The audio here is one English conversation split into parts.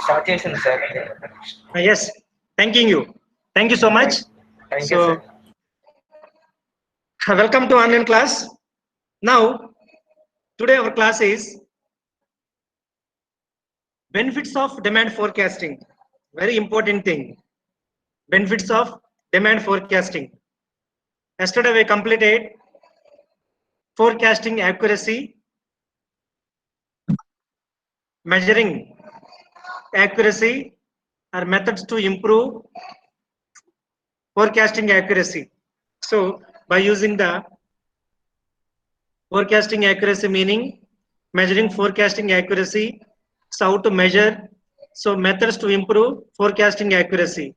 Start చేసింది sir. Yes, thanking you. Thank you so much. Thank you So, welcome to online class. Now, today our class is benefits of demand forecasting. Very important thing. Benefits of demand forecasting. Yesterday we completed forecasting accuracy, measuring accuracy, or methods to improve forecasting accuracy. So, by using the forecasting accuracy meaning measuring forecasting accuracy, so how to measure, so methods to improve forecasting accuracy.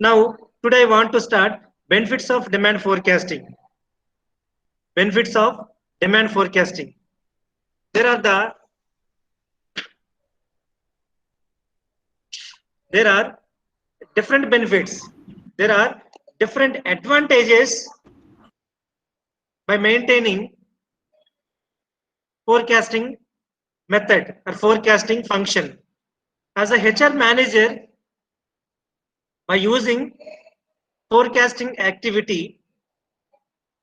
Now today I want to start benefits of demand forecasting. Benefits of demand forecasting. There are different benefits. There are different advantages by maintaining forecasting method or forecasting function. As a HR manager, by using forecasting activity,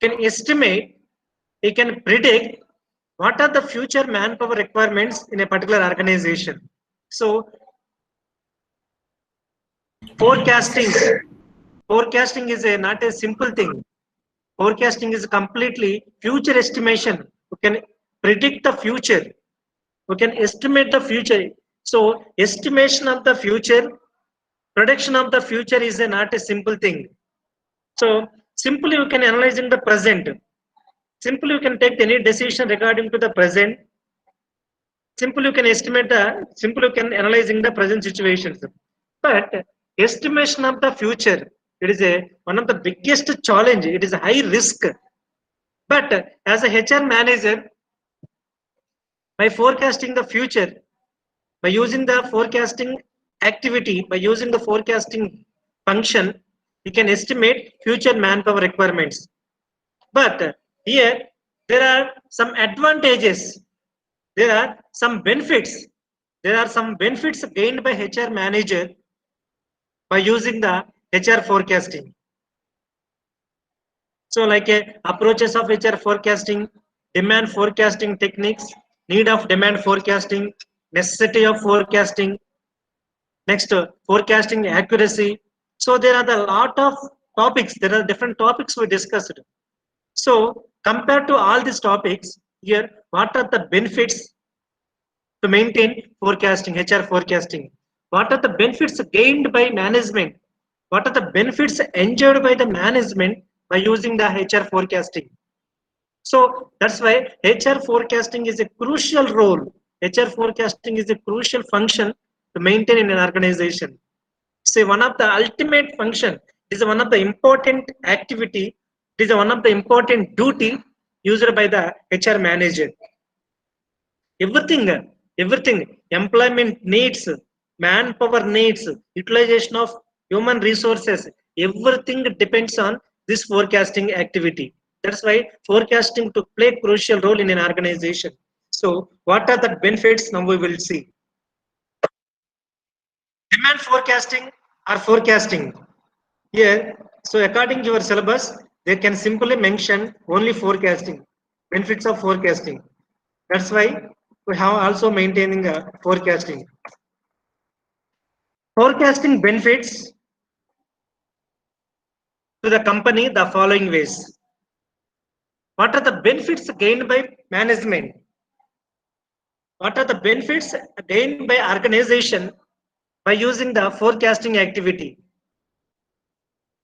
can estimate, he can predict what are the future manpower requirements in a particular organization. So forecasting is not a simple thing. Forecasting is completely future estimation. You can predict the future, you can estimate the future. So estimation of the future, prediction of the future is not a simple thing. So simply you can analyzing the present, simply you can take any decision regarding to the present, simply you can estimate the, simply you can analyzing the present situations. But estimation of the future, it is a one of the biggest challenge, it is a high risk. But as a HR manager, by forecasting the future, by using the forecasting activity, by using the forecasting function, you can estimate future manpower requirements. But here there are some advantages, there are some benefits, there are some benefits gained by HR manager by using the HR forecasting. So like approaches of HR forecasting, demand forecasting techniques, need of demand forecasting, necessity of forecasting, next forecasting accuracy. So there are a lot of topics, there are different topics we discussed. So compared to all these topics, here what are the benefits to maintain forecasting, HR forecasting? What are the benefits gained by management? What are the benefits enjoyed by the management by using the HR forecasting? So that's why HR forecasting is a crucial role. HR forecasting is a crucial function to maintain in an organization. Say one of the ultimate function, is one of the important activity, it is one of the important duty used by the HR manager. Everything, employment needs, manpower needs, utilization of human resources, everything depends on this forecasting activity. That's why forecasting to play crucial role in an organization. So what are the benefits? Now we will see. Demand forecasting or forecasting. Here, so according to your syllabus, they can simply mention only forecasting, benefits of forecasting. That's why we have also maintaining a forecasting. Forecasting benefits to the company the following ways. What are the benefits gained by management? What are the benefits gained by organization by using the forecasting activity,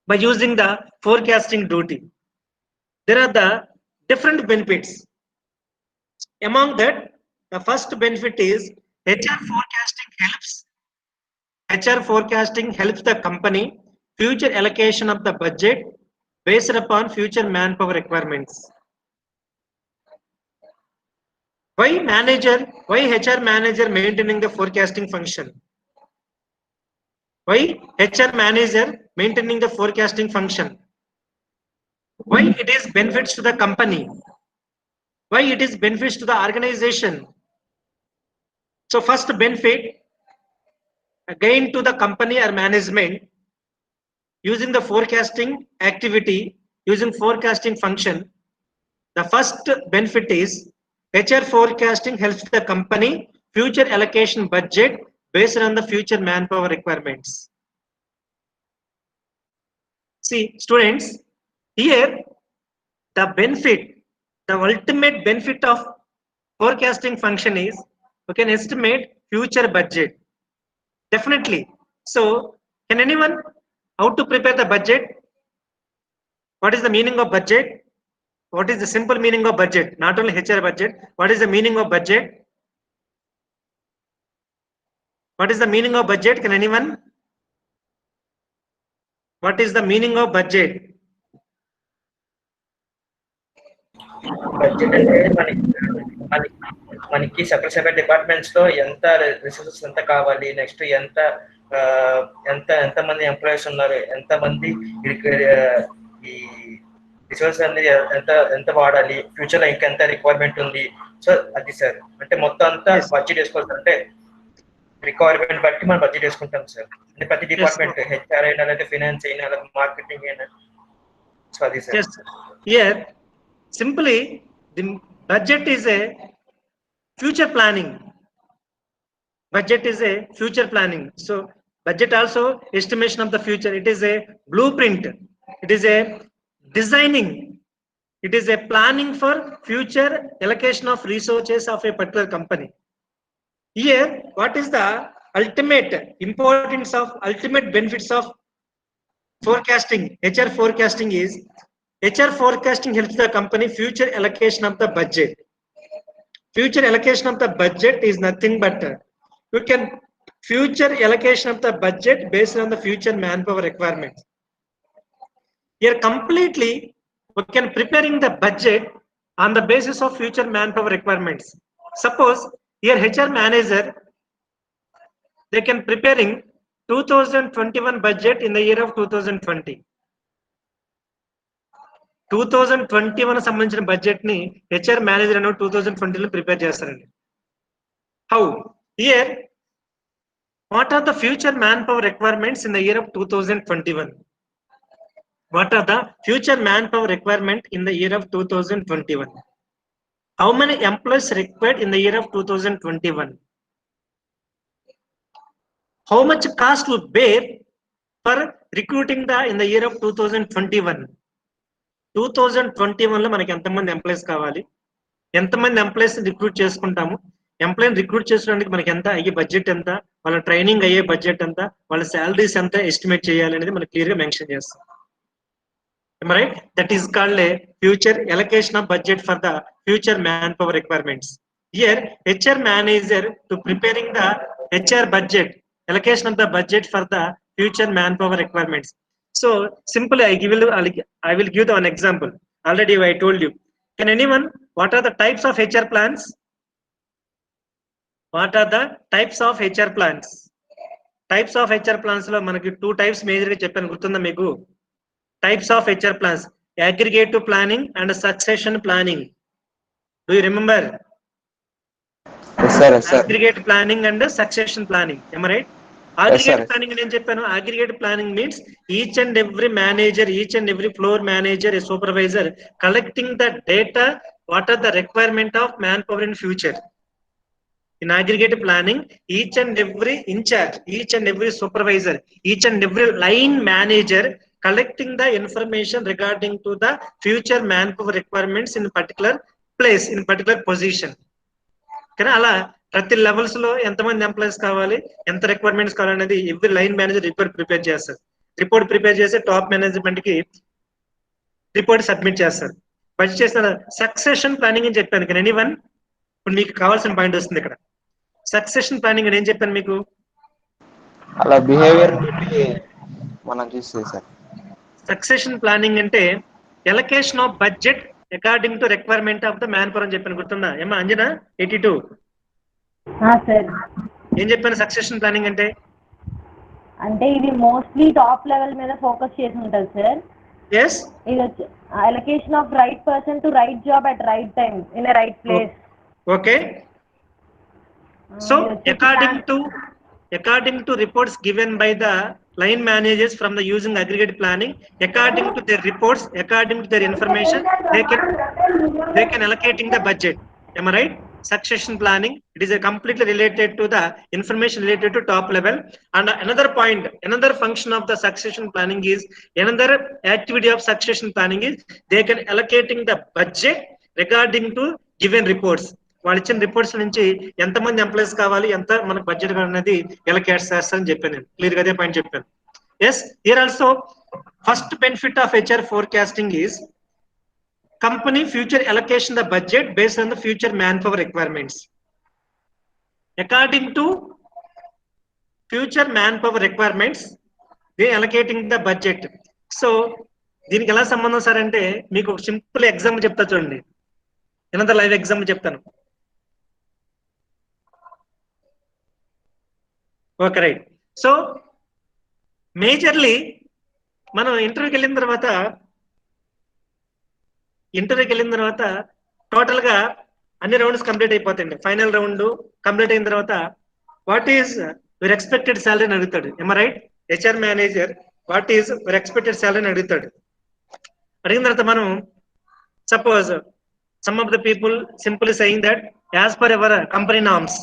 by using the forecasting duty? There are the different benefits. Among that, the first benefit is HR forecasting helps. HR forecasting helps the company future allocation of the budget based upon future manpower requirements. Why HR manager maintaining the forecasting function? Why HR manager maintaining the forecasting function? Why it is benefits to the company? Why it is benefits to the organization? So first benefit, gain to the company or management using the forecasting activity, using forecasting function. The first benefit is HR forecasting helps the company future allocation budget based on the future manpower requirements. See, students, here the benefit, the ultimate benefit of forecasting function is we can estimate future budget. Definitely. So, can anyone how to prepare the budget? What is the meaning of budget? What is the simple meaning of budget? Not only HR budget. What is the meaning of budget? What is the meaning of budget? Can anyone? What is the meaning of budget? Budget అంటే మనకి మనకి separate departments లో ఎంత resources ఎంత కావాలి, next ఎంత ఎంత మంది ఎంప్లాయీస్ ఉన్నారు, ఎంత మంది ఈ రిసోర్స్ అనేది ఎంత వాడాలి, ఫ్యూచర్ లో ఇంకా ఎంత రిక్వైర్మెంట్ ఉంది. సో అది సార్ అంటే మొత్తం అంతా బడ్జెట్ వేసుకోవాలి. అంటే రిక్వైర్మెంట్ బట్టి మనం బడ్జెట్ వేసుకుంటాం సార్. అంటే ప్రతి డిపార్ట్మెంట్ హెచ్ఆర్ అయినా లేదా ఫైనాన్స్ అయినా లేదా మార్కెటింగ్ అయినా. సో అది sir. Here simply the budget is a future planning. Budget is a future planning. So budget also estimation of the future. It is a blueprint. It is a designing. It is a planning for future allocation of resources of a particular company. Here, what is the ultimate importance of ultimate benefits of forecasting? HR forecasting is HR forecasting helps the company future allocation of the budget. Future allocation of the budget is nothing but you can future allocation of the budget based on the future manpower requirements. Here completely we can preparing the budget on the basis of future manpower requirements. Suppose here HR manager they can preparing 2021 budget in the year of 2020. 2021 సంబంధించిన budget ని HR manager అనే 2020 లో prepare చేస్తారండి. How here what are the future man power requirements in the year of 2021? What are the future manpower requirement in the year of 2021? How many employees required in the year of 2021? How much cost to bear for recruiting in the year of 2021? 2021 లో మనకి ఎంతమంది employees కావాలి, ఎంతమంది employees recruit చేసుకుంటాము, ఎంప్లాయీని recruit చేసుకోవడానికి మనకి ఎంత అయ్యే బడ్జెట్ ఎంత, వాళ్ళ ట్రైనింగ్ అయ్యే బడ్జెట్ ఎంత, వాళ్ళ శాలరీస్ ఎంత ఎస్టిమేట్ చేయాలి అనేది మనకి క్లియర్ గా మెన్షన్ చేస్తాం. Right? That is called a future allocation of budget for the future manpower requirements. Here, HR manager to preparing the HR budget, allocation of the budget for the future manpower requirements. So simply I will give an example. Already I told you. Can anyone? What are the types of HR plans? What are the types of HR plans? Types of HR plans lo manaki two types major ga cheppanu gurtunda meeku. Types of HR plans: aggregative planning and succession planning. Do you remember? Yes sir, yes sir. Aggregate planning and succession planning. Am I right? Aggregate planning నేను చెప్పాను. Aggregate planning means each and every manager, each and every floor manager, a supervisor collecting the data, what are the requirement of manpower in future. In aggregate planning, each and every in charge, each and every supervisor, each and every line manager collecting the information regarding to the future manpower requirements in particular place, in particular position. కానీ అలా ప్రతి levels లో ఎంతమంది employees కావాలి, ఎంత requirements కావాలనేది every line manager report prepare చేస్తారు. Report prepare చేసి టాప్ మేనేజ్మెంట్ కి రిపోర్ట్ సబ్మిట్ చేస్తారు. బడ్జెట్ చేసిన సక్సెషన్ ప్లానింగ్ అని చెప్పాను. కానీ ఎనీవన్ ఇప్పుడు మీకు కావాల్సిన పాయింట్ వస్తుంది ఇక్కడ. సక్సెషన్ ప్లానింగ్ అని ఏం చెప్పాను మీకు? అలా బిహేవియర్ మనం చూస్తే సార్ సక్సెషన్ ప్లానింగ్ అంటే allocation of budget according to requirement of the man power అని చెప్పాను. గుర్తుందా ఏమా అంజనా? 82 ఏం చెప్పాను? సక్సెషన్ ప్లానింగ్ అంటే ఇది మోస్ట్లీ టాప్ లెవెల్ మీద ఫోకస్ చేసి ఉంటుంది సార్. yes ఇది allocation of right person to right job at right time in a right place. okay, so according to according to reports given by the line managers from the using aggregate planning, according to their reports, according to their information, they can allocating the budget. Am I right? Succession planning, it is a completely related to the information related to top level. And another point, another function of the succession planning is, another activity of succession planning is they can allocating the budget regarding to given reports. వాళ్ళు ఇచ్చిన reports నుంచి ఎంతమంది employees కావాలి, ఎంత మనకు budget అనేది allocate చేస్తారని చెప్పాను నేను క్లియర్ గా అదే పాయింట్ చెప్పాను. Yes, here also first benefit of HR forecasting is company future allocation the budget based on the future manpower requirements. According to future manpower requirements, they allocating the budget. So దీనికి ఎలా సంబంధం sir అంటే మీకు ఒక simple example చెప్తా చూడండి. ఏనంత live example చెప్తాను. Okay right. సో మేజర్లీ మనం ఇంటర్వ్యూకి వెళ్ళిన తర్వాత టోటల్ గా అన్ని రౌండ్స్ కంప్లీట్ అయిపోతాయండి. ఫైనల్ రౌండ్ కంప్లీట్ అయిన తర్వాత what is your expected salary అని అడుగుతాడు. Um right? HR manager what is your expected salary అని అడుగుతాడు. అడిగిన తర్వాత మనం suppose some of the people simple saying that as per ever company norms,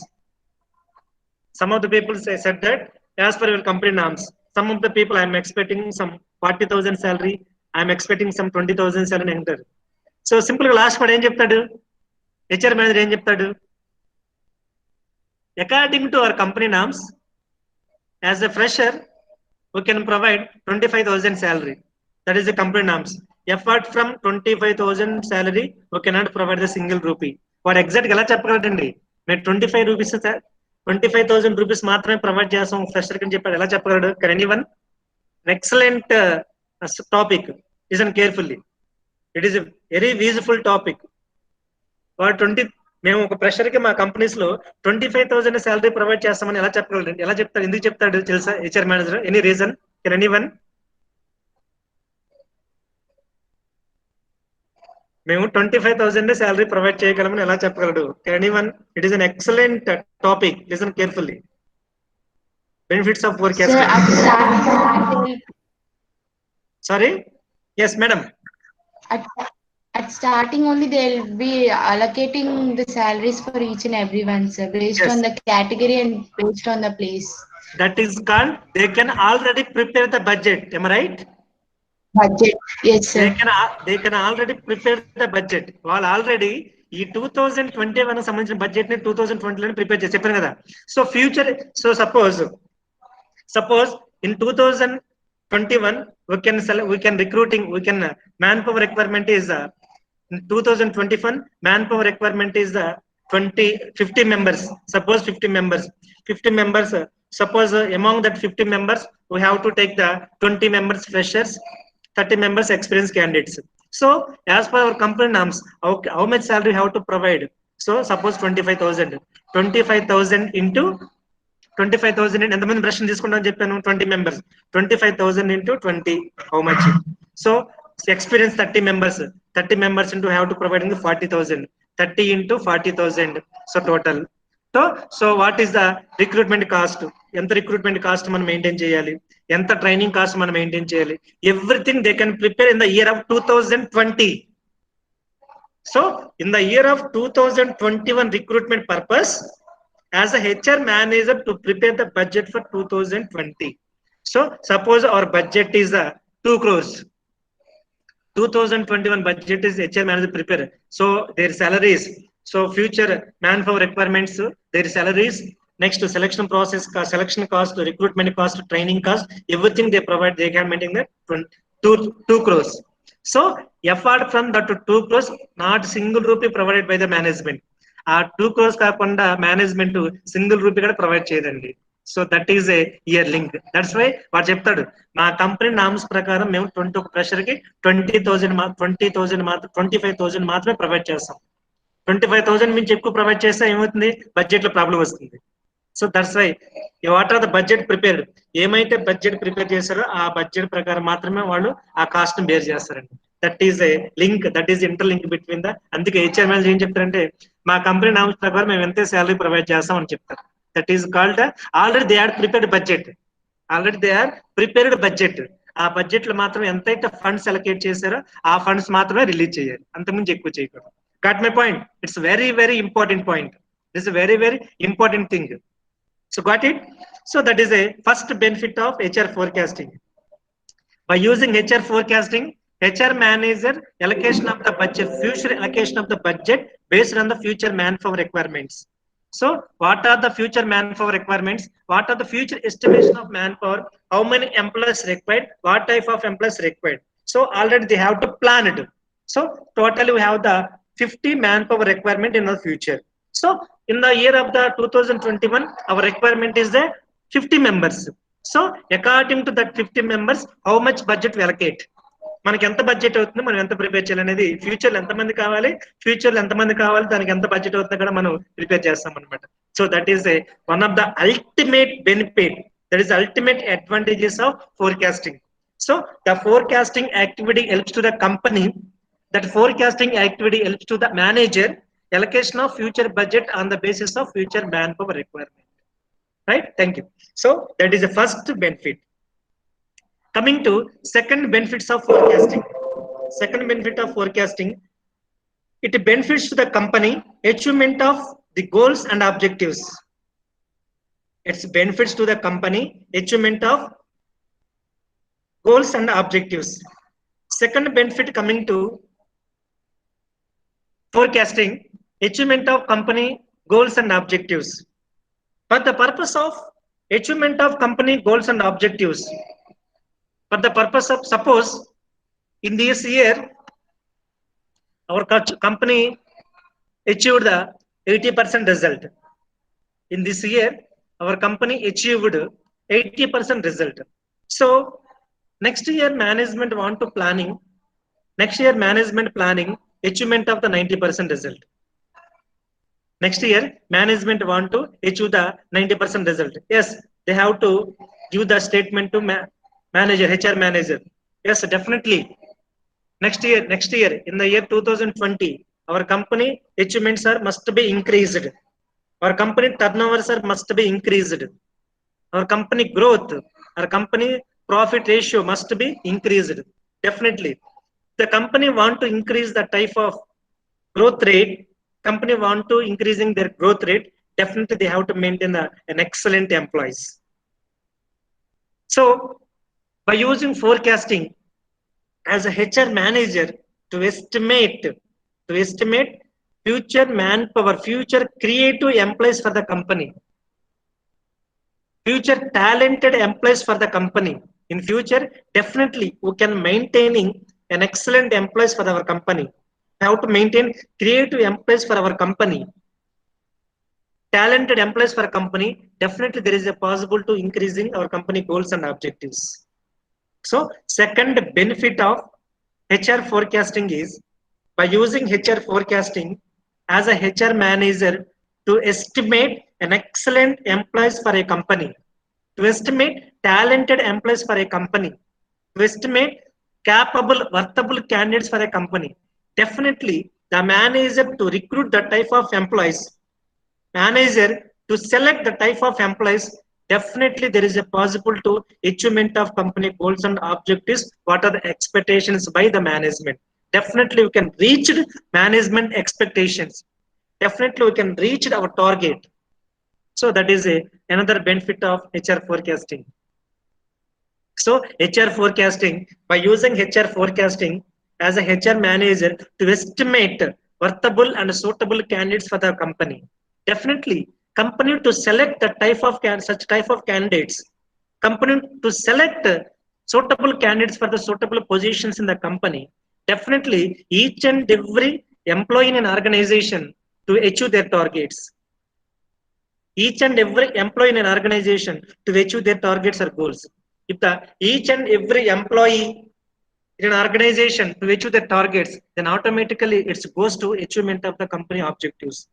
some of the people said that as per your company norms, some of the people I am expecting some 40,000 salary, I am expecting some 20,000 salary enter. So simple గా last వాడు ఏం చెప్తాడు, HR manager ఏం చెప్తాడు, according to our company norms as a fresher we can provide 25,000 salary, that is the company norms. Apart from 25,000 salary we cannot provide the single rupee. వాడు exact గా ఎలా చెప్పగలడండి, నేను 25 రూపీస్ 25,000 రూపీస్ మాత్రమే provide చేస్తాం fresher అని చెప్పాడు. ఎలా చెప్పగలడు? Can anyone? Excellent topic, listen carefully, it is a very useful topic. వాడు మేము ఒక ఫ్రెషర్ కి మా కంపెనీస్ లో 25,000 శాలరీ ప్రొవైడ్ చేస్తామని ఎలా చెప్పగలడు? ఎలా చెప్తాడు? ఎందుకు చెప్తాడు తెలుసా HR manager? Any reason? Can anyone? మేము 25,000 శాలరీ ప్రొవైడ్ చేయగలమని ఎలా చెప్పగలడు? Can anyone? It is an excellent topic, listen carefully. Benefits of forecasting. Sorry, yes madam. At starting only they'll be allocating the salaries for each and everyone, sir, based on the category and based on the place. That is called, they can already prepare the budget. Am I right? Budget, yes sir. They can already prepare the budget. వాళ్ళు already ఈ 2021 సంబంధించిన budget ని 2020 లో prepare చేసి చెప్పాను కదా. So future, so suppose in 2021 we can recruiting, we can manpower requirement is in 2021 manpower requirement is 50 members. Suppose 50 members, suppose among that 50 members we have to take the 20 members freshers, 30 members experienced candidates. So as per our company norms, how much salary we have to provide? So suppose 25,000 into 25,000 ఎంతమంది ప్రశ్న తీసుకుంటాం చెప్పాను? 20 members. 25,000 into 20, how much? So experience 30 members into have to provide 40,000. 30 into 40,000. So total. So what is the recruitment cost? ఎంత recruitment cost మనం maintain చేయాలి, ఎంత training cost మనం maintain చేయాలి, everything they can prepare in the year of 2020. So in the year of 2021 recruitment purpose, as a HR manager to prepare the budget for 2020. So suppose our budget is 2 crores. 2021 budget is HR manager prepare. So their salaries, so future manpower requirements, their salaries, next to selection process, selection cost, recruitment cost, training cost, everything they provide, they can maintain that 2 crores. So apart from that 2 crores, not single rupee provided by the management. ఆ 2 crores కాకుండా management single rupee కూడా provide చేయదండి. So that is a year link. That's why వాడు చెప్తాడు, మా company norms ప్రకారం మేము 21 fresher కి 25,000 మాత్రమే ప్రొవైడ్ చేస్తాం. 25,000 మించి ఎక్కువ ప్రొవైడ్ చేస్తే ఏమవుతుంది? బడ్జెట్ లో ప్రాబ్లం వస్తుంది. So that's why what are the budget prepared, ఏమైతే బడ్జెట్ ప్రిపేర్ చేస్తారో ఆ బడ్జెట్ ప్రకారం మాత్రమే వాళ్ళు ఆ కాస్ట్ ని బేర్ చేస్తారండి. That is A link, that is inter link between the. అందుకే హెచ్ఆర్ మేనేజర్ ఏం చెప్తారంటే, మా కంపెనీ నామ్స్ ప్రకారం మేము ఎంత శాలరీ ప్రొవైడ్ చేస్తాం అని చెప్తారు. That is called already they are prepared budget. Already they are prepared budget. ఆ బడ్జెట్ లో మాత్రం ఎంతైతే ఫండ్స్ అలొకేట్ చేశారో ఆ ఫండ్స్ మాత్రమే రిలీజ్ చేయాలి, అంతకుమించి ఎక్కువ చేయకూడదు. Got my point? It's very, very important point. This is a very, very important thing. So got it? So that is a first benefit of HR forecasting. By using HR forecasting, HR manager allocation of the budget, future allocation of the budget based on the future manpower requirements. So what are the future manpower requirements? What are the future estimation of manpower? How many employees required? What type of employees required? So already they have to plan it. So totally we have the 50 manpower requirement in the future. So in the year of the 2021, our requirement is the 50 members. So according to that 50 members, how much budget we allocate? మనకి ఎంత budget అవుతుంది, మనం ఎంత prepare చేయాలనేది, future లో ఎంతమంది కావాలి, future లో ఎంతమంది కావాలి, దానికి ఎంత బడ్జెట్ అవుతుందో కూడా మనం ప్రిపేర్ చేస్తాం అనమాట. So that is one of the ultimate benefit, that is ultimate advantages of forecasting. So the forecasting activity helps to the company, that forecasting activity helps to the manager allocation of future budget on the basis of future manpower requirement. Right? Thank you. So that is the first benefit. Coming to second benefits of forecasting. Second benefit of forecasting, it benefits to the company achievement of the goals and objectives. It's benefits to the company achievement of goals and objectives. Second benefit coming to forecasting, achievement of company goals and objectives. For the purpose of achievement of company goals and objectives, for the purpose of, suppose in this year our company achieved the 80% result. In this year our company achieved 80% result. So next year management want to planning, next year management planning achievement of the 90% result. Next year management want to achieve the 90% result. Yes, they have to give the statement to manager, HR manager. Yes, definitely. Next year in the year 2020, our company achievements are must be increased. Our company turnovers are must be increased. Our company growth, our company profit ratio must be increased. Definitely. The company want to increase the type of growth rate, company want to increasing their growth rate, definitely they have to maintain an excellent employees. So by using forecasting as a HR manager to estimate future manpower, future creative employees for the company, future talented employees for the company. In future, definitely we can maintaining an excellent employees for our company. How to maintain creative employees for our company, talented employees for a company. Definitely there is a possible to increasing our company goals and objectives. So second benefit of HR forecasting is by using HR forecasting as a HR manager to estimate an excellent employees for a company, to estimate talented employees for a company, to estimate capable, worthable candidates for a company. Definitely the manager to recruit the type of employees, manager to select the type of employees, definitely there is a possible to achievement of company goals and objectives. What are the expectations by the management? Definitely we can reach management expectations. Definitely we can reach our target. So that is another benefit of HR forecasting. So HR forecasting, by using HR forecasting as a HR manager to estimate worthable and suitable candidates for the company. Definitely company to select the type of such type of candidates, company to select suitable candidates for the suitable positions in the company. Definitely each and every employee in an organization to achieve their targets. Each and every employee in an organization to achieve their targets or goals. If the each and every employee in an organization to achieve their targets, then automatically it goes to achievement of the company objectives.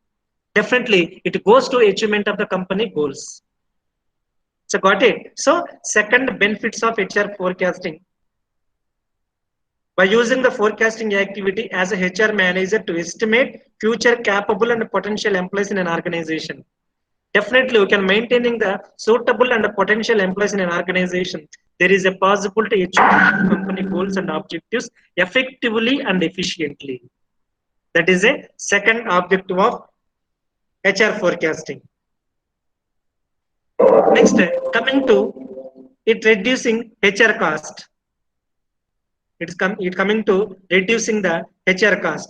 Definitely it goes to achievement of the company goals. So got it? So second benefits of HR forecasting, by using the forecasting activity as a HR manager to estimate future capable and potential employees in an organization. definitely we can maintaining the suitable and potential employees in an organization. There is a possibility to achieve company goals and objectives effectively and efficiently. That is a second objective of HR forecasting. Next, coming to it reducing HR cost. It coming to reducing the HR cost.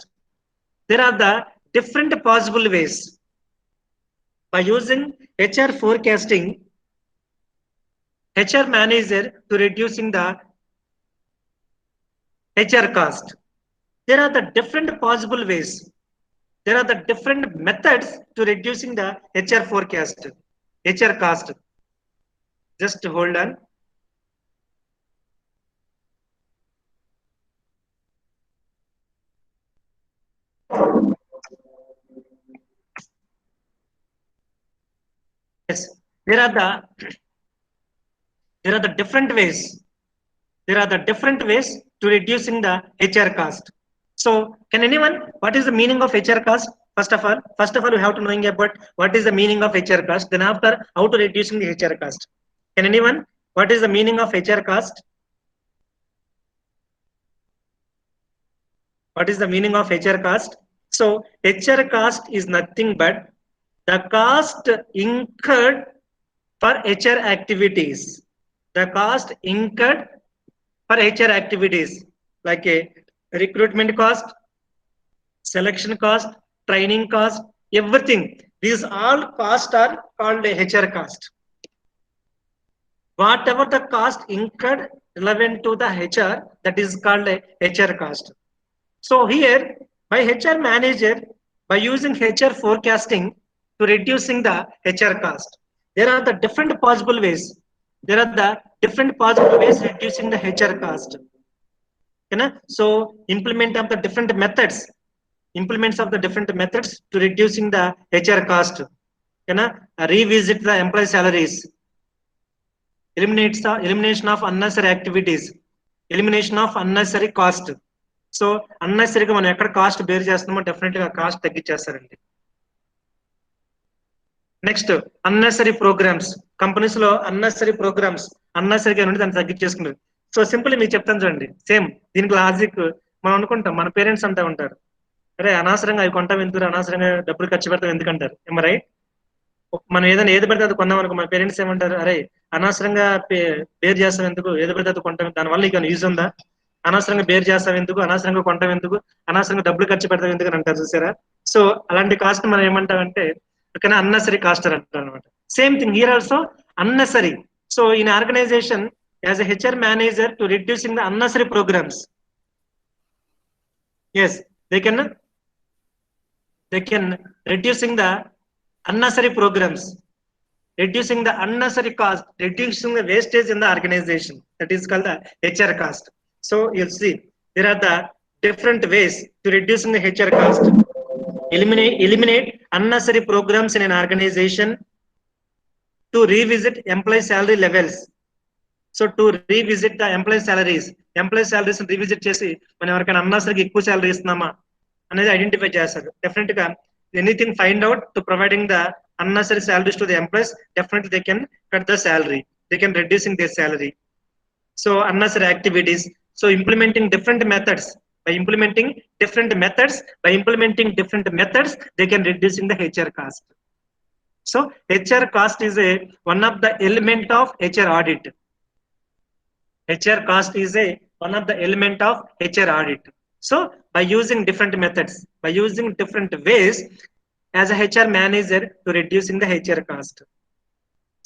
There are the different possible ways. By using HR forecasting, HR manager to reducing the HR cost. There are the different possible ways. There are the different methods to reducing the HR forecast, HR cost. Just hold on. Yes, there are the different ways. There are the different ways to reducing the HR cost. So, can anyone? What is the meaning of HR cost? First of all, we have to knowing about what is the meaning of HR cost. Then after, how to reducing the HR cost. Can anyone? What is the meaning of HR cost? What is the meaning of HR cost? So, HR cost is nothing but the cost incurred for HR activities. The cost incurred for HR activities like a recruitment cost, selection cost, training cost, everything. These all costs are called a HR cost. Whatever the cost incurred relevant to the HR, that is called a HR cost. So here, by HR manager, by using HR forecasting to reducing the HR cost, there are the different possible ways. There are the different possible ways reducing the HR cost. So implement of the different methods, implements of the different methods to reducing the HR cost. Revisit the employee salaries, elimination of unnecessary activities, elimination of unnecessary cost. So అన్నెసరీగా మనం ఎక్కడ cost bear చేస్తున్నామో definite గా కాస్ట్ తగ్గించేస్తారండి. Next unnecessary programmes, companies లో unnecessary programmes అన్నెసరీగా నుండి దాన్ని తగ్గించేసుకున్నారు. సో సింపుల్ మీకు చెప్తాను చూడండి, సేమ్ దీనికి లాజిక్ మనం అనుకుంటాం, మన పేరెంట్స్ అంటూ ఉంటారు, అరే అనవసరంగా అవి కొంటాం ఎందుకు, అనవసరంగా డబ్బులు ఖర్చు పెడతాం ఎందుకంటారు, ఏమ రైట్? మనం ఏదైనా ఏది పడితే అది కొన్నాం అనుకో, మన పేరెంట్స్ ఏమంటారు, అరే అనవసరంగా బేర్ చేస్తాం ఎందుకు, ఏది పడితే అది కొంటాం, దానివల్ల ఇక యూజ్ ఉందా, అనవసరంగా బేర్ చేస్తాం ఎందుకు, అనవసరంగా కొంటాం ఎందుకు, అనవసరంగా డబ్బులు ఖర్చు పెడతాం ఎందుకు అని అంటారు చూసారా. సో అలాంటి కాస్ట్ మనం ఏమంటామంటే ఓకేనా, అన్నెసరీ కాస్ట్ అంటారు అనమాట. Same thing here also unnecessary. So in organization as a HR manager to reducing the unnecessary programs, yes they can reducing the unnecessary programs, reducing the unnecessary cost, reducing the wastage in the organization, that is called the HR cost. So you'll see there are the different ways to reducing the HR cost. Eliminate unnecessary programs in an organization, to revisit employee salary levels. So to revisit the employee salaries revisit చేసి మనం ఎవరికైనా అన్నసరికి ఎక్కువ salary ఇస్తున్నామా అనేది identify చేస్తారు. Definite గా anything find out to providing the unnecessary salaries to the employees, definitely they can cut the salary, they can reducing their salary. So unnecessary activities, so implementing different methods, by implementing different methods they can reducing the HR cost. So HR cost is one of the element of HR audit. HR cost is one of the element of HR audit. So by using different methods, by using different ways as a HR manager to reducing the HR cost.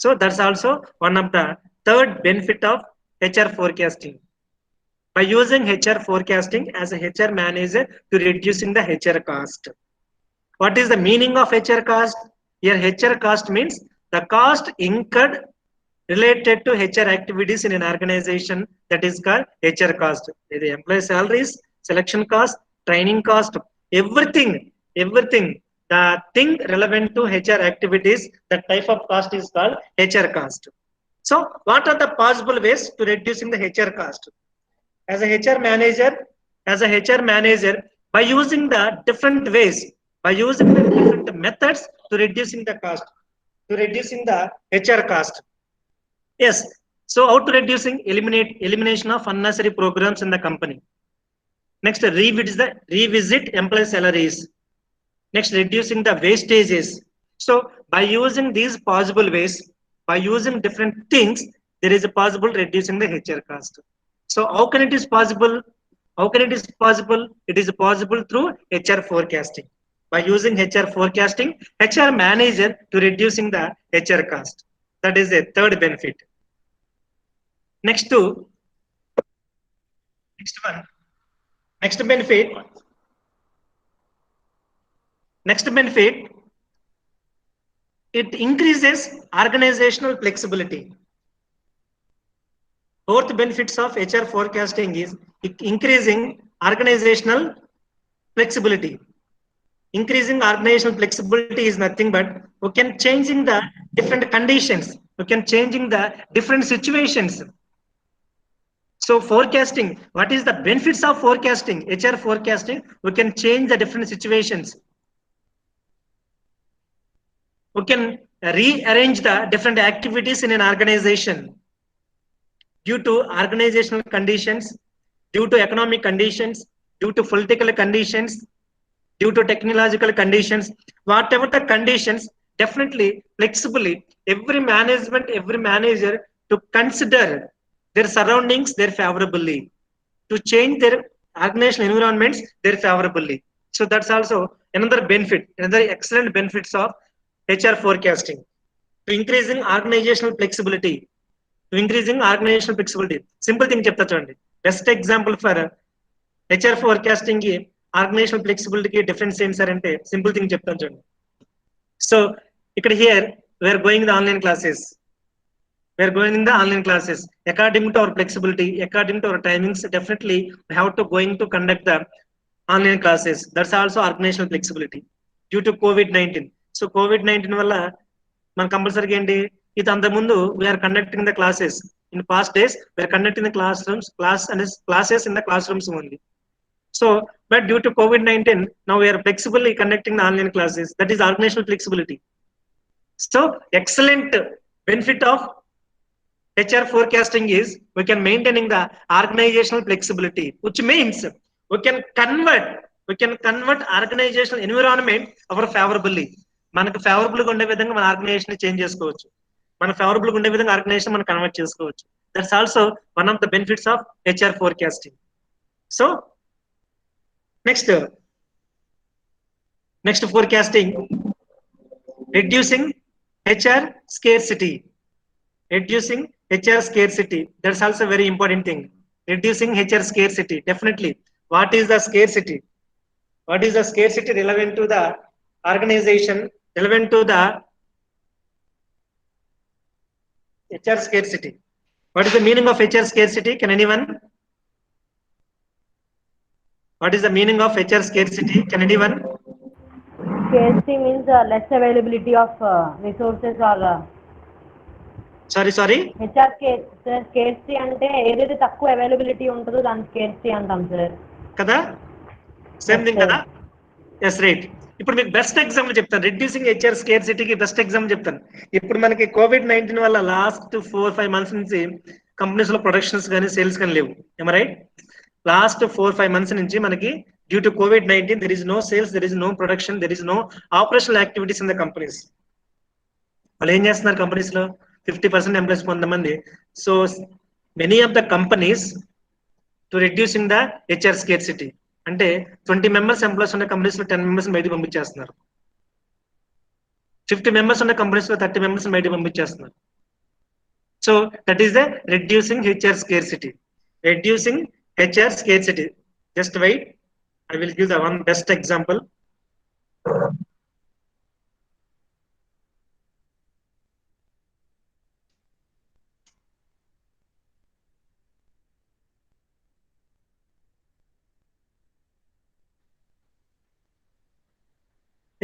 So that's also one of the third benefit of HR forecasting. By using HR forecasting as a HR manager to reducing the HR cost. What is the meaning of HR cost? Here HR cost means the cost incurred related to HR activities in an organization, that is called HR cost. The employee salaries, selection cost, training cost, everything, the thing relevant to HR activities, that type of cost is called HR cost. So what are the possible ways to reducing the HR cost? As a HR manager, by using the different ways, by using the different methods to reducing the cost. to reducing the HR cost. Yes. So how to elimination of unnecessary programs in the company. Next, revisit employee salaries. Next, reducing the wastages. So by using these possible ways, by using different things, there is a possible reducing the HR cost. So how can it is possible? How can it is possible? It is possible through HR forecasting. By using HR forecasting, HR manager to reducing the HR cost. That is a third benefit. Next one. Next benefit. It increases organizational flexibility. Fourth benefits of HR forecasting is increasing organizational flexibility. Increasing organizational flexibility is nothing but we can changing the different conditions. We can changing the different situations. So forecasting, what is the benefits of forecasting? HR forecasting, we can change the different situations. We can rearrange the different activities in an organization due to organizational conditions, due to economic conditions, due to political conditions, due to technological conditions, whatever the conditions, definitely flexibly, every manager to consider their surroundings there favorably, to change their organizational environments there favorably. So that's also another benefit, another excellent benefits of HR forecasting. To increasing organizational flexibility. To increasing organizational flexibility. Simple thing chepta chudandi. Best example for HR forecasting ki organizational flexibility ki different sense ante simple thing cheptanu chudandi. So here we are going the online classes. We are going in the online classes according to our flexibility, according to our timings. Definitely we have to going to conduct the online classes. That's also organizational flexibility due to COVID-19. So COVID-19 వల్ల మన కంపల్సరీగా ఏంటి ఇది అంత ముందు we are conducting the classes in past days we are conducting the classes in the classrooms only. So but due to COVID-19 now we are flexibly conducting the online classes. That is organizational flexibility. So excellent benefit of HR forecasting is we can maintaining the organizational flexibility, which means we can convert organizational environment our favorably. మనకు favourable గా ఉండే విధంగా మన organisation change చేసుకోవచ్చు, మన favourable గా ఉండే విధంగా ఆర్గనైజేషన్ మనం కన్వర్ట్ చేసుకోవచ్చు. That's also one of the benefits of HR forecasting. So next forecasting, reducing HR scarcity. Reducing HR scarcity. That's also very important thing. Reducing HR scarcity. Definitely. What is the scarcity? What is the scarcity relevant to the organization? Relevant to the HR scarcity. What is the meaning of HR scarcity? Can anyone? What is the meaning of HR scarcity? Can anyone? Scarcity means less availability of resources or Sorry. HR scarcity అంటే ఏదైతే తక్కువ availability ఉంటుందో దాని scarcity అంటాం సార్. కదా? Same thing కదా? Yes right. ఇప్పుడు మీకు బెస్ట్ ఎగ్జాంపుల్ చెప్తాను. రిడ్యూసింగ్ హెచ్ఆర్ స్కేర్సిటీకి బెస్ట్ ఎగ్జాంపుల్ చెప్తాను. ఇప్పుడు మనకి COVID-19 వల్ల లాస్ట్ 4-5 months నుంచి కంపెనీస్ లో ప్రొడక్షన్స్ కానీ సేల్స్ కానీ లేవు. ఏమ రైట్? లాస్ట్ 4-5 months నుంచి మనకి due to COVID-19 there is no sales, there is no production, there is no operational activities in the companies. వాళ్ళు ఏం చేస్తున్నారు కంపెనీస్ లో 50% ఎంప్లాయీస్ కొంతమంది. So many of the companies to reducing the HR scarcity అంటే 20 members employees ఉన్న companies లో 10 members బయటకు పంపించేస్తున్నారు. 50 members ఉన్న కంపెనీస్ లో 30 members బయటకు పంపించేస్తున్నారు. So that is the reducing HR scarcity. Reducing HR scarcity. Just wait. I will give the one best example.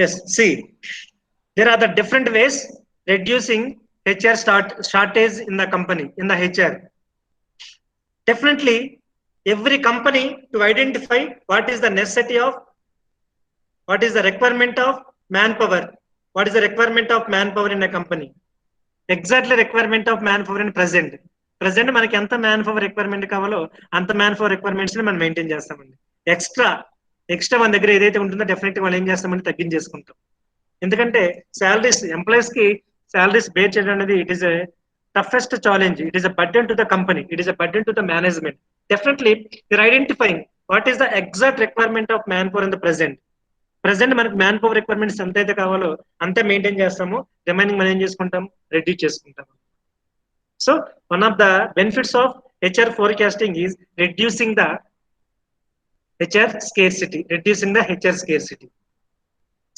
Yes, see, there are the different ways reducing HR shortage in the company, in the HR. Definitely, every company to identify what is the necessity of, what is the requirement of manpower. what is the requirement of manpower in a company? Exactly requirement of manpower in present. Present మనకి ఎంత man power requirement కావాలో అంత man power requirements ని మనం maintain చేస్తామండి. Extra మన దగ్గర ఏదైతే ఉంటుందో డెఫినెట్ గా మనం ఏం చేస్తామంటే తగ్గించేసుకుంటాం. ఎందుకంటే శాలరీస్ ఎంప్లాయీస్ కి శాలరీస్ బేర్ చేయడం అనేది it is a toughest challenge. It is a burden to the company. It is a burden to the management. Definitely you're identifying what is the exact requirement of man power in the present మనకు man power requirements ఎంత అయితే కావాలో అంతే maintain చేస్తాము. Remaining మనం ఏం చేసుకుంటాం, reduce చేసుకుంటాం. So one of the benefits of HR forecasting is reducing the HR scarcity.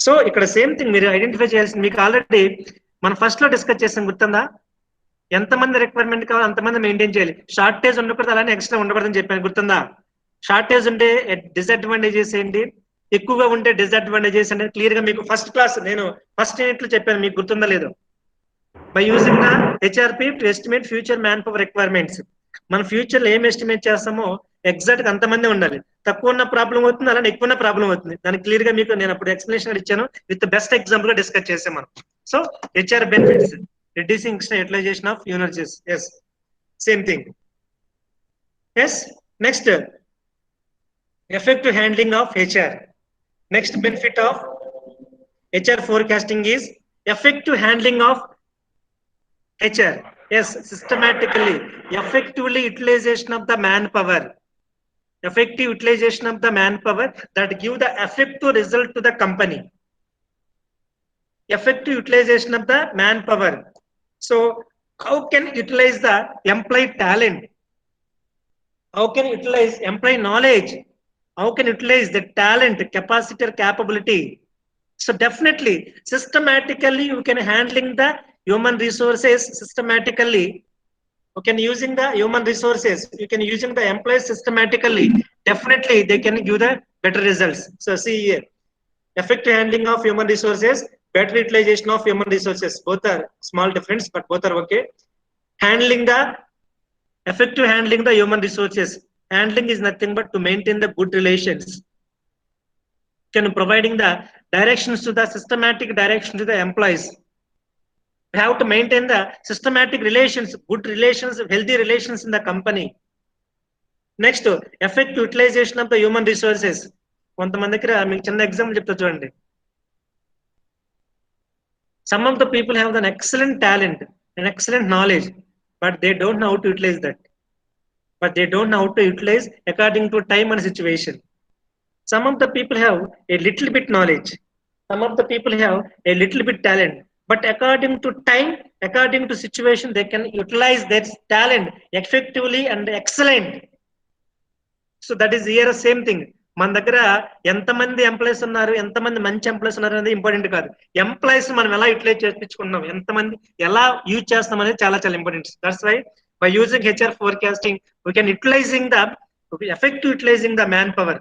So ఇక్కడ సేమ్ థింగ్ మీరు ఐడెంటిఫై చేయాల్సింది, మీకు ఆల్రెడీ మనం ఫస్ట్ లో డిస్కస్ చేసాం, గుర్తుందా? ఎంతమంది రిక్వైర్మెంట్ కావాలో అంతమంది మెయింటైన్ చేయాలి. షార్టేజ్ ఉండకూడదు, అలానే ఎక్స్ట్రా ఉండకూడదని చెప్పాను, గుర్తుందా? షార్టేజ్ ఉంటే డిసడ్వాంటేజెస్ ఏంటి, ఎక్కువగా ఉంటే డిసడ్వాంటేజెస్ అంటే క్లియర్ గా మీకు ఫస్ట్ క్లాస్ నేను ఫస్ట్ యూనిట్ లో చెప్పాను, మీకు గుర్తుందా లేదో? By using the HRP to estimate future man power requirements. మన ఫ్యూచర్ లో ఏం ఎస్టిమేట్ చేస్తామో ఎగ్జాక్ట్ గా అంతమంది ఉండాలి. తక్కువ ఉన్న ప్రాబ్లం అవుతుంది, అలానే ఎక్కువ ఉన్న ప్రాబ్లం అవుతుంది. దానికి క్లియర్ గా మీకు నేను అప్పుడు ఎక్స్ప్లెనేషన్ ఇచ్చాను, విత్ బెస్ట్ ఎగ్జాంపుల్ గా డిస్కస్ చేసాం మనం. So HR benefits, reducing utilization of human resources. Yes, same thing. Yes, next, effective handling of HR. Next benefit of HR forecasting is effective handling of HR. Yes, systematically, effectively utilization of the manpower. Effective utilization of the manpower that give the effective result to the company. Effective utilization of the manpower. So how can utilize the employee talent? How can utilize employee knowledge? How can utilize the talent, capacity or capability? So definitely, systematically you can handling the human resources systematically. You can using the human resources, you can using the employees systematically. Definitely they can give the better results. So see here, effective handling of human resources, better utilization of human resources. Both are small difference, but both are okay. Effective handling the human resources. Handling is nothing but to maintain the good relations. Can providing the directions to the systematic direction to the employees. We have to maintain the systematic relations, good relations, healthy relations in the company. Next, effective utilization of the human resources. కొంతమంది దగ్గర మీకు చిన్న example చెప్తా చూడండి. Some of the people have an excellent talent and excellent knowledge, but they don't know how to utilize that. But they don't know how to utilize according to time and situation. Some of the people have a little bit knowledge. Some of the people have a little bit talent. But according to time, according to situation, they can utilize that talent effectively and excellent. So that is here the same thing. మన దగ్గర ఎంతమంది employees ఉన్నారు, ఎంతమంది మంచి employees ఉన్నారు అనేది important కాదు. Employees మనం ఎలా యూటిలైజ్ చేయించుకుంటున్నాం, ఎంతమంది ఎలా యూజ్ చేస్తాం అనేది చాలా చాలా important. That's why by using HR forecasting we can utilizing the effective utilizing the man power.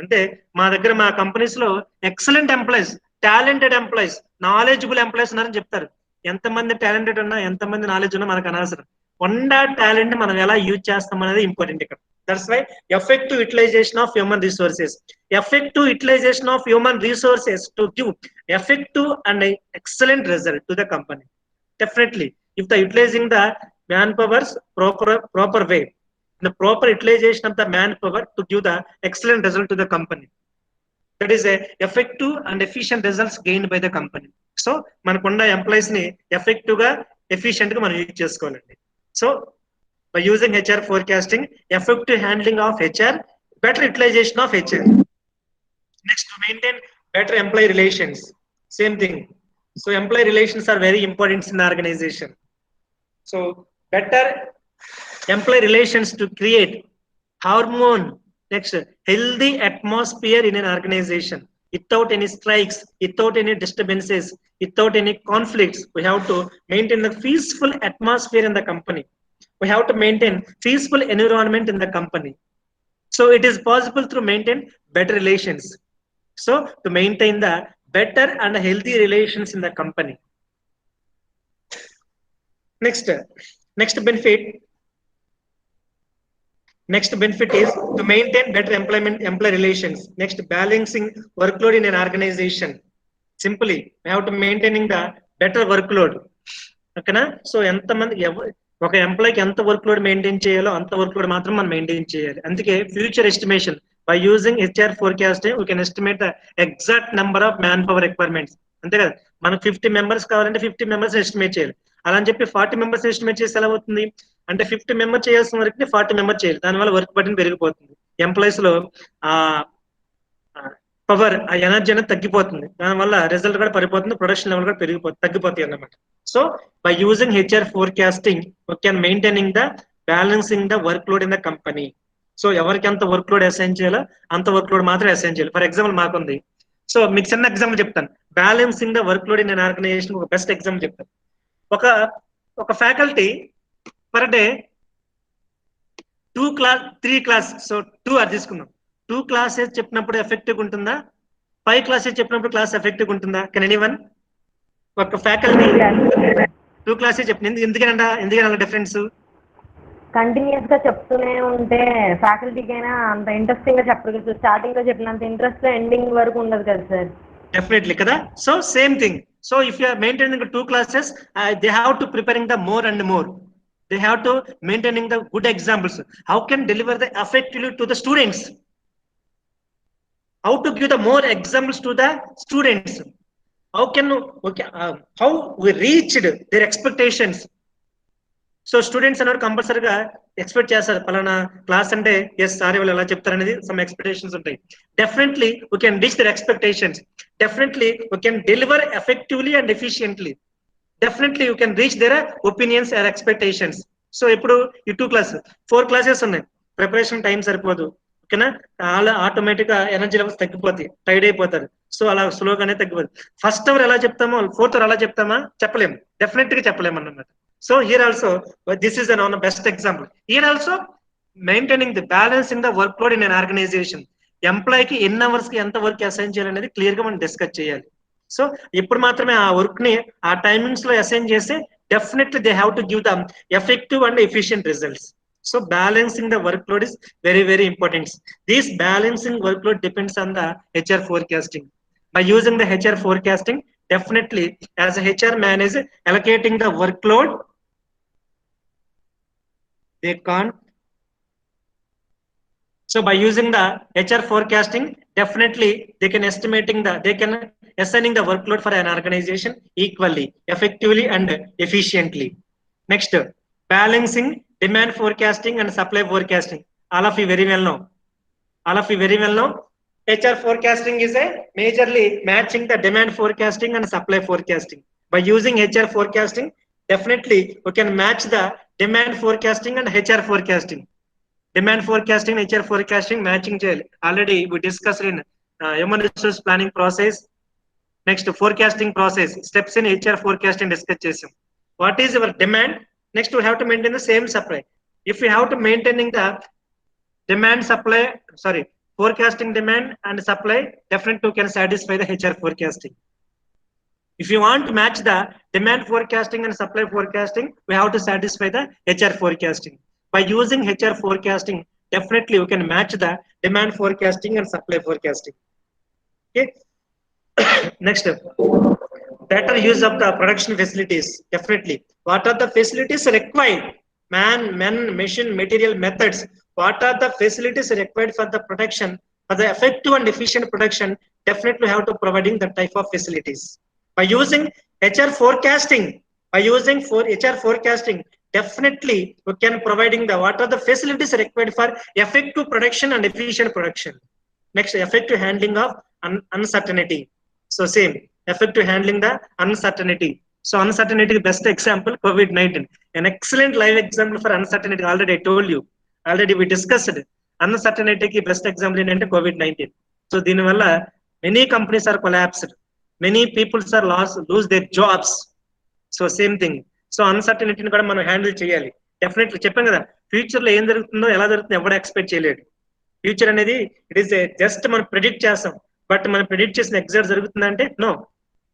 అంటే మా దగ్గర మా కంపెనీస్ లో excellent employees, talented employees, knowledgeable employees ఉన్నారని చెప్తారు. ఎంతమంది టాలెంటెడ్ ఉన్నా, ఎంతమంది నాలెడ్జ్ ఉన్నా మనకు అనవసరం. ఉన్న టాలెంట్ మనం ఎలా యూజ్ చేస్తాం అనేది ఇంపార్టెంట్ ఇక్కడ. That's why effective utilization of human resources. Effective utilization of human resources to give effective and excellent result to the company. Definitely, if the utilizing the manpower's proper way, the proper utilization of the manpower to give the excellent result to the company. That is a effective and efficient results gained by the company. So, manakunda employees ni effective ga efficient ga మనం use చేసుకోవాలండి. So by using HR forecasting, effective handling of HR, better utilization of HR. Next, to maintain better employee relations. Same thing. So employee relations are very important in the organization. So better employee relations to create hormone. Next, healthy atmosphere in an organization. Without any strikes, without any disturbances, without any conflicts, we have to maintain the peaceful atmosphere in the company. We have to maintain peaceful environment in the company. So it is possible to maintain better relations. So to maintain the better and healthy relations in the company. Next benefit is to maintain better employee relations. Next, balancing workload in an organization. Simply we have to maintaining the better work load. ఓకేనా? So ఎంతమంది ఒక ఎంప్లాయీకి ఎంత work load maintain చేయాలో అంత workload మాత్రం మనం maintain చేయాలి. అందుకే future estimation by using HR forecasting we can estimate the exact number of man power requirements. అంతే కదా, మనకు 50 మెంబర్స్ కావాలంటే 50 మెంబర్స్ ఎస్టిమేట్ చేయాలి. అలా అని చెప్పి 40 మెంబర్స్ ఎస్టిమేట్ చేస్తే ఎలా అవుతుంది అంటే 50 మెంబర్ చేయాల్సిన వరకు 40 మెంబర్ చేయాలి. దానివల్ల వర్క్ బర్డెన్ పెరిగిపోతుంది, ఎంప్లాయీస్ లో ఆ పవర్, ఆ ఎనర్జీ అనేది తగ్గిపోతుంది. దానివల్ల రిజల్ట్ కూడా పడిపోతుంది, ప్రొడక్షన్ లెవెల్ కూడా తగ్గిపోతాయి అన్నమాట. So by using HR forecasting we can maintaining the balancing the workload in the company. So ఎవరికి ఎంత వర్క్ లోడ్ అసైన్ చేయాలో అంత వర్క్ లోడ్ మాత్రం అసైన్ చేయాలి. ఫర్ ఎగ్జాంపుల్ మాకుంది, సో మీకు చిన్న ఎగ్జాంపుల్ చెప్తాను. Balancing the workload in an organization ఒక బెస్ట్ ఎగ్జాంపుల్ చెప్తాను. ఒక faculty per day 3 class, so 2 అది తీసుకుందాం. 2 క్లాసెస్ చెప్పినప్పుడు ఎఫెక్టివ్ ఉంటుందా, 5 క్లాసెస్ చెప్పినప్పుడు క్లాస్ ఎఫెక్టివ్ ఉంటుందా? Can anyone? ఒక ఫ్యాకల్టీ 2 క్లాసెస్ చెప్పిన ఎందుకనంటే డిఫరెన్స్ కంటిన్యూస్ గా చెప్తూనే ఉంటే ఫ్యాకల్టీకి అయినా అంత ఇంట్రెస్టింగ్ గా చెప్పరు కదా. స్టార్టింగ్ లో చెప్పినంత ఇంట్రెస్ట్ ఎండింగ్ వరకు ఉండదు కదా సార్. డెఫినెట్లీ కదా. So same thing. So if you are maintaining 2 classes, they have to preparing the more and more. They have to maintaining the good examples. How can deliver the effectively to the students? How to give the more examples to the students? How can how we reached their expectations? So students అన్నారు కంపల్సరీగా expect చేస్తారు, పలానా class అంటే yes sorry వాళ్ళు ఎలా చెప్తారు అనేది some expectations ఉంటాయి. Definitely we can reach their expectations. Definitely we can deliver effectively and efficiently. Definitely you can reach their opinions and expectations. So ఇప్పుడు ఈ 2 classes 4 classes ఉన్నాయి, ప్రిపరేషన్ టైం సరిపోదు. ఓకేనా? అలా ఆటోమేటిక్ గా ఎనర్జీ లెవెల్స్ తగ్గిపోతాయి, tired అయిపోతారు. సో అలా స్లోగానే తగ్గిపోతుంది. ఫస్ట్ అవర్ ఎలా చెప్తామో 4th అవర్ అలా చెప్తామా? చెప్పలేము, డెఫినెట్ గా చెప్పలేము అన్నమాట. So here also, this is one of the best example. Here also, maintaining the balance in the workload in an organization. Employee కి ఎన్ని అవర్స్ కి ఎంత వర్క్ అసైన్ చేయాలనేది క్లియర్ గా మనం డిస్కస్ చేయాలి. సో ఇప్పుడు మాత్రమే ఆ వర్క్ ని ఆ టైమింగ్స్ లో అసైన్ చేస్తే definitely they have to give the effective and efficient results. So balancing the work load is very very important. This balancing work load depends on the HR forecasting. By using the HR forecasting, definitely as a HR manager allocating the workload, they can't. So by using the HR forecasting, definitely they can assigning the workload for an organization equally, effectively and efficiently. Next, balancing demand forecasting and supply forecasting. All of you very well know. HR forecasting is a majorly matching the demand forecasting and supply forecasting. By using HR forecasting, definitely we can match the demand forecasting and HR forecasting. Demand forecasting and HR forecasting matching cheyali. Already we discussed in human resource planning process. Next, forecasting process steps in HR forecasting discuss chesam. What is our demand? Next, we have to maintain the same supply. If we have to maintaining the forecasting demand and supply, definitely we can satisfy the HR forecasting. If you want to match the demand forecasting and supply forecasting, we have to satisfy the HR forecasting. By using HR forecasting, definitely we can match the demand forecasting and supply forecasting. Okay. Next, better use of the production facilities. Definitely, what are the facilities required? Man, machine, material, methods. What are the facilities required for the production, for the effective and efficient production? Definitely have to providing the type of facilities. By using HR forecasting, definitely we can providing the what are the facilities required for effective production and efficient production. Next, effective handling of uncertainty. So same, effective handling the uncertainty. So uncertainty best example COVID-19, an excellent live example for uncertainty. Already I told you, already we discussed uncertainty ki best example in COVID-19. So దీనివల్ల many companies are collapsed, many people are lose their jobs. So same thing. So uncertainty కూడా మనం handle చేయాలి. Definitely చెప్పాను కదా, future లో ఏం జరుగుతుందో ఎలా జరుగుతుందో ఎవరు ఎక్స్పెక్ట్ చేయలేడు. ఫ్యూచర్ అనేది ఇట్ ఈస్ జస్ట్ మనం ప్రిడిక్ట్ చేస్తాం, బట్ మనం ప్రిడిక్ట్ చేసిన ఎగ్జాక్ట్ జరుగుతుందంటే నో.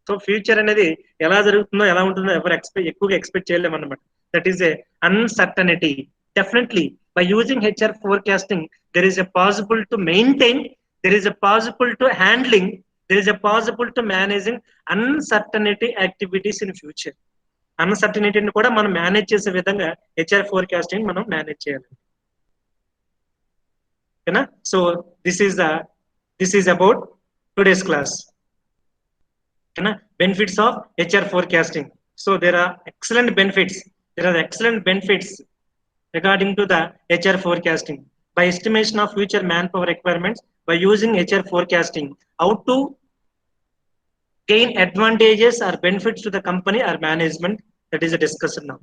సో ఫ్యూచర్ అనేది ఎలా జరుగుతుందో ఎలా ఉంటుందో ఎవరు ఎక్కువగా ఎక్స్పెక్ట్ చేయలేము అన్నమాట. That is A uncertainty. Definitely, by using HR forecasting, there is a possible to maintain, there is a possible to handling there is a possible to managing uncertainty activities in future. అన్సర్టనిటీని కూడా మనం manage చేసే విధంగా HR forecasting మనం manage చేయాలి. ఓకేనా? So this is about today's class. ఓకేనా? Benefits of HR forecasting. So there are excellent benefits regarding to the HR forecasting. By estimation of future manpower requirements, by using HR forecasting, how to gain advantages or benefits to the company or management, that is a discussion now.